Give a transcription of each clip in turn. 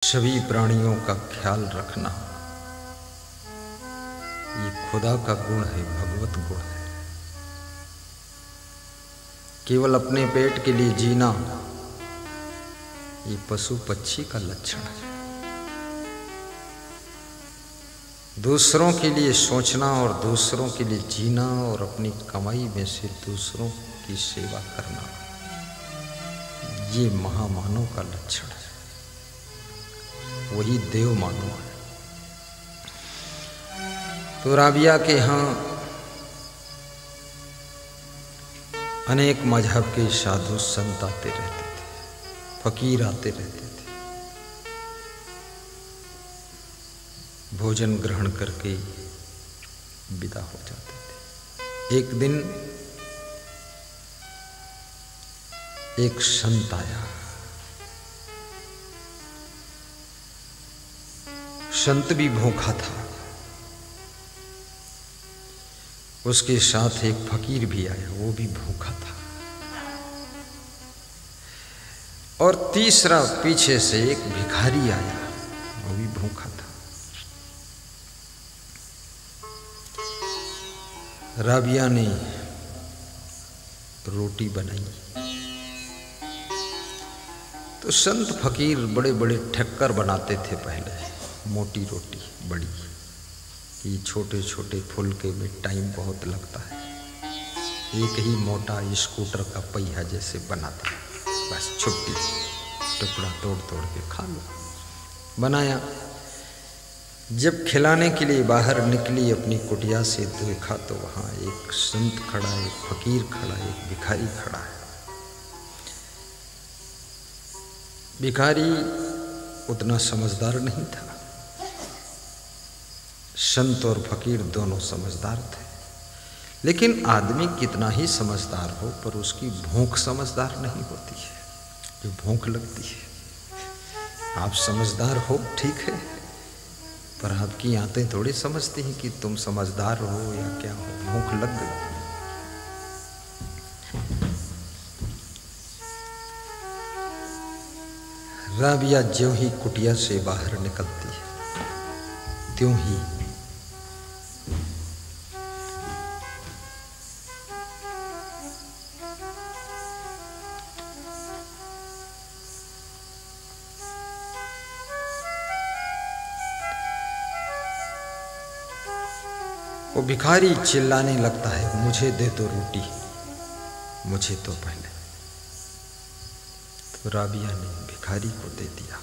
सभी प्राणियों का ख्याल रखना ये खुदा का गुण है, भगवत गुण है। केवल अपने पेट के लिए जीना ये पशु पक्षी का लक्षण है। दूसरों के लिए सोचना और दूसरों के लिए जीना और अपनी कमाई में से दूसरों की सेवा करना ये महामानव का लक्षण है, वही देव मानव है। तो राबिया के यहाँ अनेक मजहब के साधु संत आते रहते थे, फकीर आते रहते थे, भोजन ग्रहण करके विदा हो जाते थे। एक दिन एक संत आया। संत भी भूखा था, उसके साथ एक फकीर भी आया, वो भी भूखा था, और तीसरा पीछे से एक भिखारी आया, वो भी भूखा था। राबिया ने रोटी बनाई तो संत फकीर बड़े बड़े ठक्कर बनाते थे पहले, मोटी रोटी बड़ी, ये छोटे छोटे फुलके में टाइम बहुत लगता है, एक ही मोटा स्कूटर का पहिया जैसे बनाता, बस छुट्टी टुकड़ा तोड़ तोड़ के खा लो। बनाया, जब खिलाने के लिए बाहर निकली अपनी कुटिया से देखा तो वहाँ एक संत खड़ा, एक फकीर खड़ा, एक भिखारी खड़ा है। भिखारी उतना समझदार नहीं था, संत और फकीर दोनों समझदार थे, लेकिन आदमी कितना ही समझदार हो पर उसकी भूख समझदार नहीं होती है, जो भूख लगती है। आप समझदार हो ठीक है, पर आपकी आंतें थोड़ी समझती हैं कि तुम समझदार हो या क्या हो, भूख लग गई। राबिया ज्यों ही कुटिया से बाहर निकलती है त्यों ही वो भिखारी चिल्लाने लगता है, मुझे दे दो रोटी, मुझे तो पहले। तो राबिया ने भिखारी को दे दिया।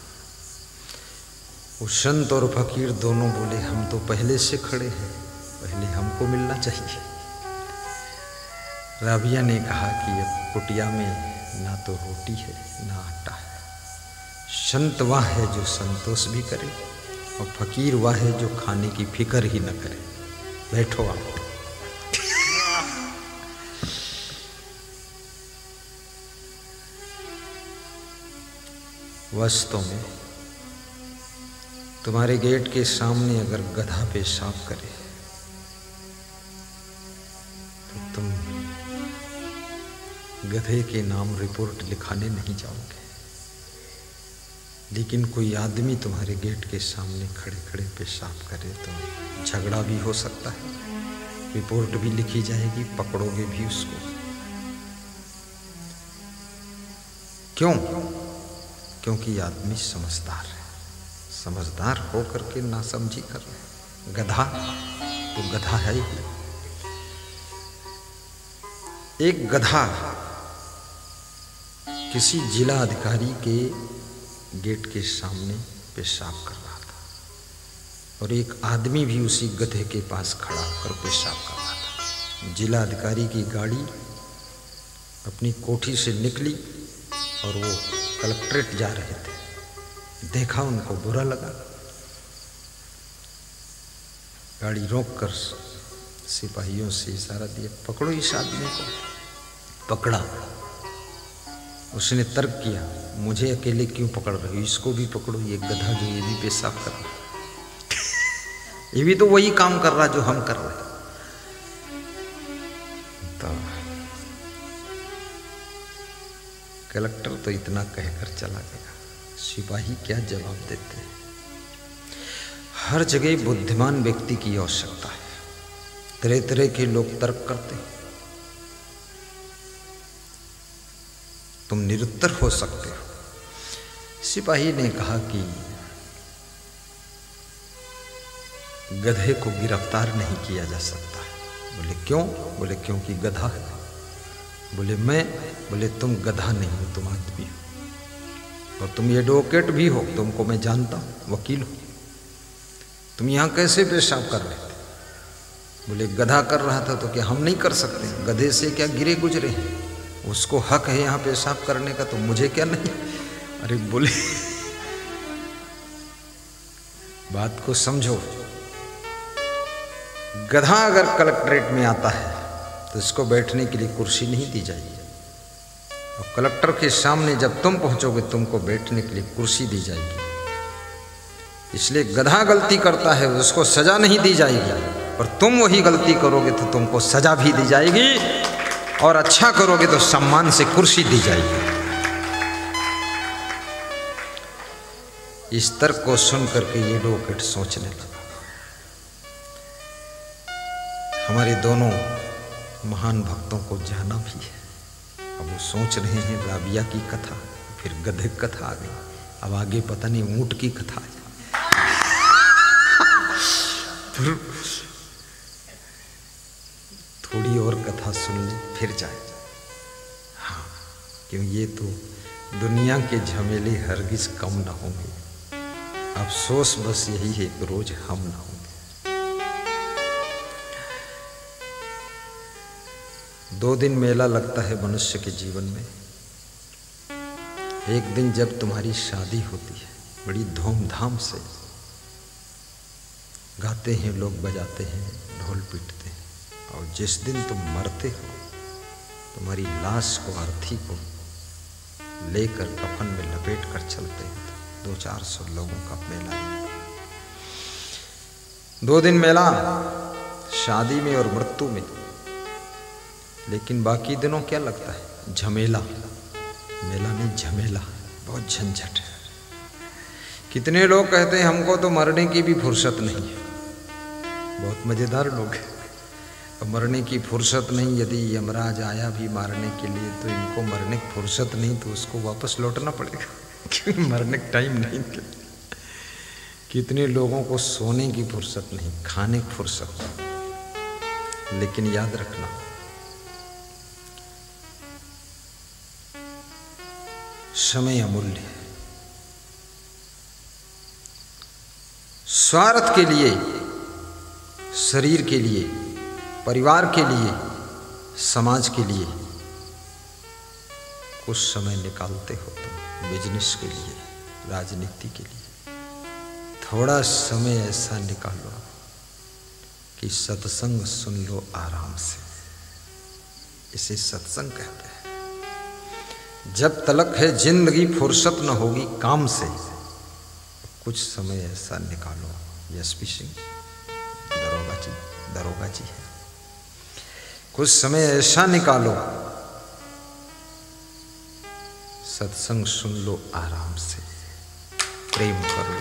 वो संत और फकीर दोनों बोले, हम तो पहले से खड़े हैं, पहले हमको मिलना चाहिए। राबिया ने कहा कि अब कुटिया में ना तो रोटी है ना आटा है, संत वह है जो संतोष भी करे और फकीर वह है जो खाने की फिक्र ही न करे। बैठो आप। वास्तव में तुम्हारे गेट के सामने अगर गधा पेशाब करे तो तुम गधे के नाम रिपोर्ट लिखाने नहीं जाओगे, लेकिन कोई आदमी तुम्हारे गेट के सामने खड़े खड़े पेशाब करे तो झगड़ा भी हो सकता है, रिपोर्ट भी लिखी जाएगी, पकड़ोगे भी उसको। क्यों? क्योंकि आदमी समझदार है, समझदार होकर के नासमझी कर रहे। गधा तो गधा है ही। एक गधा किसी जिला अधिकारी के गेट के सामने पेशाब कर रहा था और एक आदमी भी उसी गधे के पास खड़ा होकर पेशाब कर रहा था। जिला अधिकारी की गाड़ी अपनी कोठी से निकली और वो कलेक्ट्रेट जा रहे थे, देखा, उनको बुरा लगा, गाड़ी रोककर सिपाहियों से इशारा दिया, पकड़ो इस आदमी को। पकड़ा। उसने तर्क किया, मुझे अकेले क्यों पकड़ रहे हो, इसको भी पकड़ो, ये गधा जो ये भी पेशाब कर रहा है, ये भी तो वही काम कर रहा जो हम कर रहे हैं। तो कलेक्टर तो इतना कहकर चला गया। सिपाही क्या जवाब देते हैं? हर जगह बुद्धिमान व्यक्ति की आवश्यकता है। तरह तरह के लोग तर्क करते हैं। तुम निरुत्तर हो सकते हो। सिपाही ने कहा कि गधे को गिरफ्तार नहीं किया जा सकता। बोले क्यों? बोले क्योंकि गधा है। बोले मैं? बोले तुम गधा नहीं हो, तुम आदमी हो और तुम एडवोकेट भी हो, तुमको मैं जानता हूं, वकील हो। तुम यहां कैसे पेशाब कर रहे थे? बोले गधा कर रहा था तो क्या हम नहीं कर सकते? गधे से क्या गिरे गुजरे हैं? उसको हक है यहां पेशाब करने का, तो मुझे क्या नहीं? अरे बोले बात को समझो। गधा अगर कलेक्ट्रेट में आता है तो इसको बैठने के लिए कुर्सी नहीं दी जाएगी, और कलेक्टर के सामने जब तुम पहुंचोगे तुमको बैठने के लिए कुर्सी दी जाएगी। इसलिए गधा गलती करता है उसको सजा नहीं दी जाएगी, और तुम वही गलती करोगे तो तुमको सजा भी दी जाएगी, और अच्छा करोगे तो सम्मान से कुर्सी दी जाएगी। इस तर्क को सुन करके ये एडवोकेट सोचने लगा। हमारे दोनों महान भक्तों को जाना भी है। अब वो सोच रहे हैं राबिया की कथा, फिर गधे की कथा आ गई, अब आगे पता नहीं ऊंट की कथा आ जाए। थोड़ी और कथा सुन ले फिर जाए। हाँ, क्यों ये तो दुनिया के झमेले हरगिज कम ना होंगे। अफसोस बस यही है कि रोज हम ना होंगे। 2 दिन मेला लगता है मनुष्य के जीवन में। एक दिन जब तुम्हारी शादी होती है, बड़ी धूमधाम से गाते हैं लोग, बजाते हैं, ढोल पीटते हैं, और जिस दिन तुम मरते हो तुम्हारी लाश को, अर्थी को लेकर कफन में लपेट कर चलते हैं, 200-400 लोगों का मेला है। 2 दिन मेला शादी में और मृत्यु में, लेकिन बाकी दिनों क्या लगता है? झमेला। मेला नहीं, झमेला, बहुत झंझट है। कितने लोग कहते हैं हमको तो मरने की भी फुर्सत नहीं है। बहुत मजेदार लोग हैं। अब मरने की फुर्सत नहीं, यदि यमराज आया भी मारने के लिए तो इनको मरने की फुर्सत नहीं, तो उसको वापस लौटना पड़ेगा, क्योंकि मरने का टाइम नहीं। कितने लोगों को सोने की फुर्सत नहीं, खाने की फुर्सत। लेकिन याद रखना, समय अमूल्य है। स्वार्थ के लिए, शरीर के लिए, परिवार के लिए, समाज के लिए कुछ समय निकालते हो तुम, बिजनेस के लिए, राजनीति के लिए। थोड़ा समय ऐसा निकालो कि सत्संग सुन लो आराम से। इसे सत्संग कहते हैं। जब तलक है जिंदगी फुर्सत न होगी काम से, कुछ समय ऐसा निकालो। एसपी सिंह दरोगा जी है। कुछ समय ऐसा निकालो, सत्संग सुन लो आराम से, प्रेम कर लो।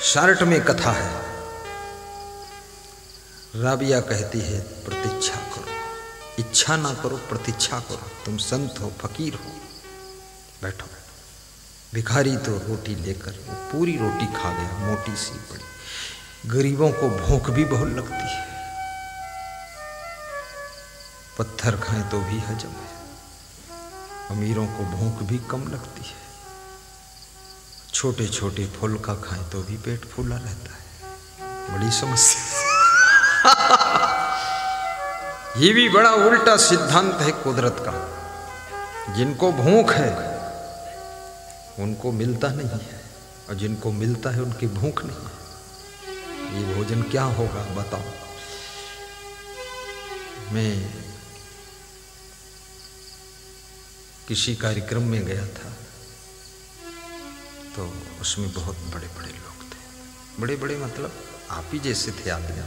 शार्ट में कथा है। राबिया कहती है प्रतीक्षा करो, इच्छा ना करो, प्रतीक्षा करो। तुम संत हो, फकीर हो, बैठो। भिखारी तो रोटी लेकर वो पूरी रोटी खा गया, मोटी सी बड़ी। गरीबों को भूख भी बहुत लगती है, पत्थर खाएं तो भी हजम है। अमीरों को भूख भी कम लगती है, छोटे छोटे फूल का खाएं तो भी पेट फूला रहता है। बड़ी समस्या। ये भी बड़ा उल्टा सिद्धांत है कुदरत का। जिनको भूख है उनको मिलता नहीं है, और जिनको मिलता है उनकी भूख नहीं है। ये भोजन क्या होगा बताओ। मैं किसी कार्यक्रम में गया था, तो उसमें बहुत बड़े बड़े लोग थे। बड़े बड़े मतलब आप ही जैसे थे आदमी,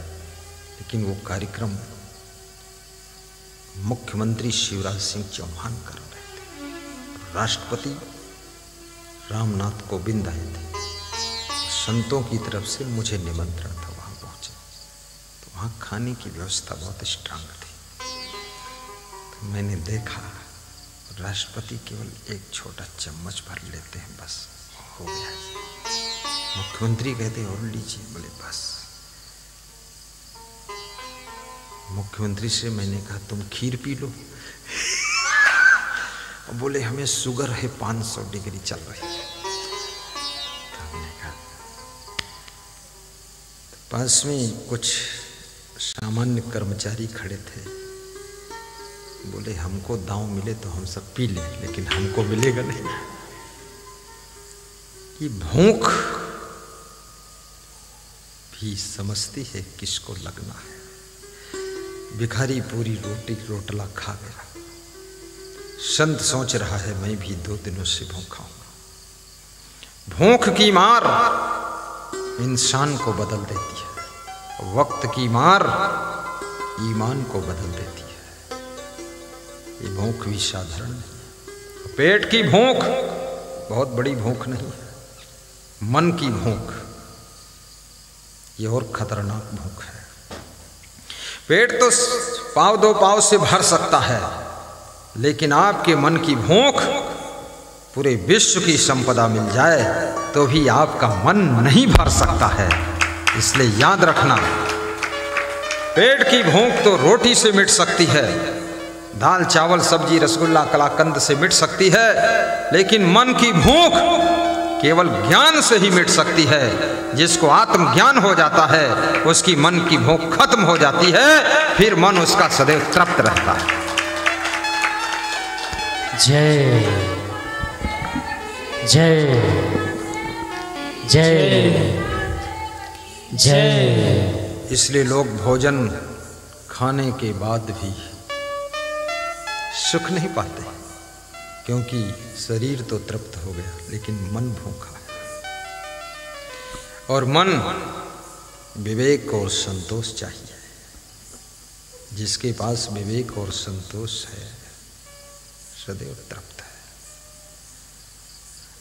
लेकिन वो कार्यक्रम मुख्यमंत्री शिवराज सिंह चौहान कर रहे थे। राष्ट्रपति रामनाथ कोविंद आए थे। संतों की तरफ से मुझे निमंत्रण था, वहाँ पहुँचे तो वहाँ खाने की व्यवस्था बहुत स्ट्रांग थी। तो मैंने देखा राष्ट्रपति केवल एक छोटा चम्मच भर लेते हैं, बस हो गया। मुख्यमंत्री कहते और लीजिए, बोले बस। मुख्यमंत्री से मैंने कहा तुम खीर पी लो। बोले हमें शुगर है, 500 डिग्री चल रही है। तो हमने कहा, तो पास में कुछ सामान्य कर्मचारी खड़े थे, बोले हमको दांव मिले तो हम सब पी लें, लेकिन हमको मिलेगा नहीं। ये भूख भी समझती है किसको लगना है। भिखारी पूरी रोटी रोटला खा गया। संत सोच रहा है मैं भी 2 दिनों से भूखा हूं। भूख की मार इंसान को बदल देती है, वक्त की मार ईमान को बदल देती है। ये भूख भी साधारण नहीं। पेट की भूख बहुत बड़ी भूख नहीं है, मन की भूख ये और खतरनाक भूख है। पेट तो पाव 2 पाव से भर सकता है, लेकिन आपके मन की भूख पूरे विश्व की संपदा मिल जाए तो भी आपका मन नहीं भर सकता है। इसलिए याद रखना, पेट की भूख तो रोटी से मिट सकती है, दाल चावल सब्जी रसगुल्ला कलाकंद से मिट सकती है, लेकिन मन की भूख केवल ज्ञान से ही मिट सकती है। जिसको आत्मज्ञान हो जाता है उसकी मन की भूख खत्म हो जाती है, फिर मन उसका सदैव तृप्त रहता है। जय जय जय जय। इसलिए लोग भोजन खाने के बाद भी सुख नहीं पाते, क्योंकि शरीर तो तृप्त हो गया लेकिन मन भूखा है। और मन विवेक और संतोष चाहिए। जिसके पास विवेक और संतोष है सदैव तृप्त है।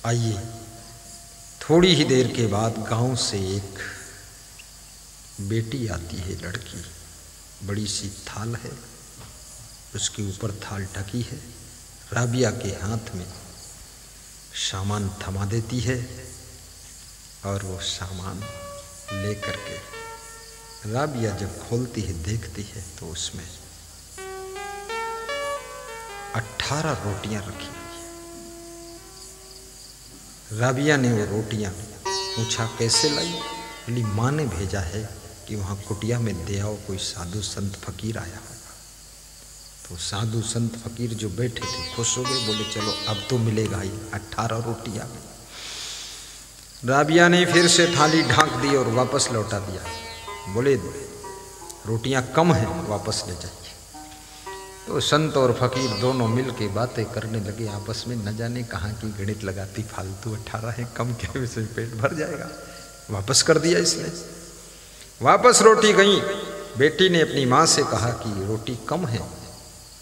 आइए, थोड़ी ही देर के बाद गांव से एक बेटी आती है, लड़की। बड़ी सी थाल है, उसके ऊपर थाल ढकी है। राबिया के हाथ में सामान थमा देती है और वो सामान लेकर के राबिया जब खोलती है देखती है तो उसमें 18 रोटियां रखी हुई है। राबिया ने वो रोटियां पूछा कैसे लाई? बोली माँ ने भेजा है कि वहाँ कुटिया में दे आओ, कोई साधु संत फकीर आया होगा। तो साधु संत फकीर जो बैठे थे खुश हो गए, बोले चलो अब तो मिलेगा ही। 18 रोटियां। राबिया ने फिर से थाली ढांक दी और वापस लौटा दिया। बोले रोटियां कम हैं, वापस ले जाइए। तो संत और फकीर दोनों मिल के बातें करने लगे आपस में, न जाने कहाँ की गणित लगाती, फालतू 18 है, कम क्या, वैसे पेट भर जाएगा। वापस कर दिया इसने। वापस रोटी गई। बेटी ने अपनी माँ से कहा कि रोटी कम है।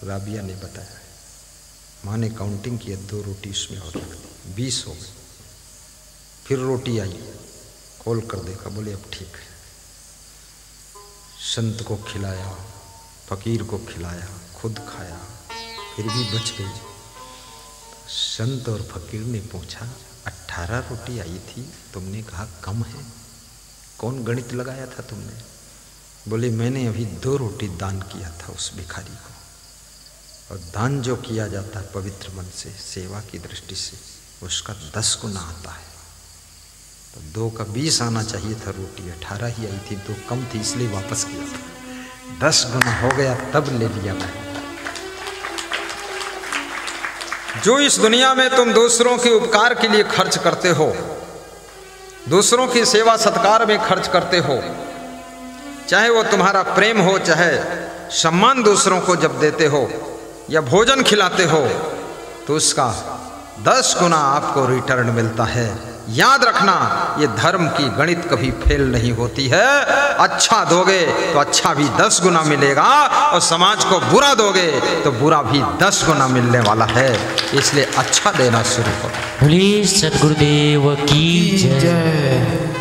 राबिया ने बताया। माँ ने काउंटिंग किया, 2 रोटी उसमें और रख दी, 20 हो गई। फिर रोटी आई, खोल कर देखा, बोले अब ठीक है। संत को खिलाया, फकीर को खिलाया, खुद खाया, फिर भी बच गई। संत और फकीर ने पूछा 18 रोटी आई थी, तुमने कहा कम है, कौन गणित लगाया था तुमने? बोले मैंने अभी 2 रोटी दान किया था उस भिखारी को। और दान जो किया जाता है पवित्र मन से, सेवा की दृष्टि से, उसका 10 गुना आता है। तो 2 का 20 आना चाहिए था, रोटी 18 ही आई थी, 2 कम थी इसलिए वापस किया था। 10 गुना हो गया तब ले लिया मैंने। जो इस दुनिया में तुम दूसरों के उपकार के लिए खर्च करते हो, दूसरों की सेवा सत्कार में खर्च करते हो, चाहे वो तुम्हारा प्रेम हो, चाहे सम्मान दूसरों को जब देते हो या भोजन खिलाते हो, तो उसका 10 गुना आपको रिटर्न मिलता है। याद रखना, ये धर्म की गणित कभी फेल नहीं होती है। अच्छा दोगे तो अच्छा भी 10 गुना मिलेगा, और समाज को बुरा दोगे तो बुरा भी 10 गुना मिलने वाला है। इसलिए अच्छा देना शुरू करो। बोलिए सद्गुरुदेव की जय।